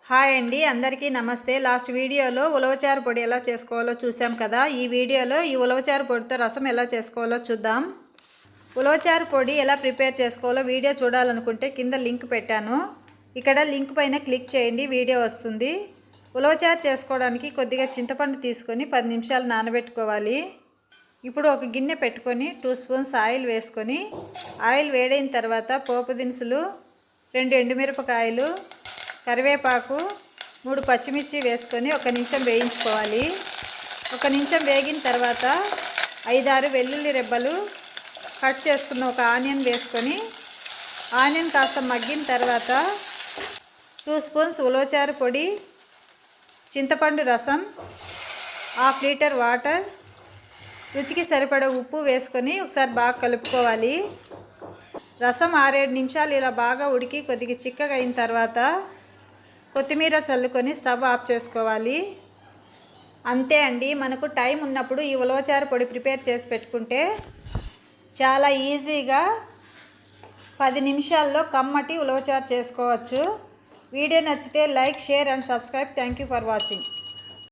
Hi అండి, అందరికీ నమస్తే. లాస్ట్ వీడియోలో ఉలవచారు పొడి ఎలా చేసుకోవాలో చూసాం కదా. ఈ వీడియోలో ఈ ఉలవచారు పొడితో రసం ఎలా చేసుకోవాలో చూద్దాం. ఉలవచారు పొడి ఎలా ప్రిపేర్ చేసుకోవాలో వీడియో చూడాలనుకుంటే కింద లింక్ పెట్టాను. ఇక్కడ లింక్ పైన క్లిక్ చేయండి, వీడియో వస్తుంది. ఉలవచారు చేసుకోవడానికి కొద్దిగా చింతపండు తీసుకొని 10 నిమిషాలు నానబెట్టుకోవాలి. ఇప్పుడు ఒక గిన్నె పెట్టుకొని 2 స్పూన్స్ ఆయిల్ వేసుకొని, ఆయిల్ వేడైన తర్వాత పోపు దినుసులు, 2 ఎండుమిరపకాయలు, కరివేపాకు, 3 పచ్చిమిర్చి వేసుకొని 1 నిమిషం వేయించుకోవాలి. 1 నిమిషం వేగిన తర్వాత 5-6 వెల్లుల్లి రెబ్బలు, కట్ చేసుకున్న ఒక ఆనియన్ వేసుకొని, ఆనియన్ కాస్త మగ్గిన తర్వాత 2 స్పూన్స్ ఉలవచారు పొడి, చింతపండు రసం, 1/2 లీటర్ వాటర్, రుచికి సరిపడా ఉప్పు వేసుకొని ఒకసారి బాగా కలుపుకోవాలి. రసం 6-7 నిమిషాలు ఇలా బాగా ఉడికి కొద్దిగా చిక్కగా అయిన తర్వాత కొత్తిమీర చల్లుకొని స్టవ్ ఆఫ్ చేసుకోవాలి. అంతే అండి, మనకు టైం ఉన్నప్పుడు ఈ ఉలవచారు పొడి ప్రిపేర్ చేసి పెట్టుకుంటే చాలా ఈజీగా 10 నిమిషాల్లో కమ్మటి ఉలవచారు చేసుకోవచ్చు. వీడియో నచ్చితే like, share and subscribe. Thank you for watching.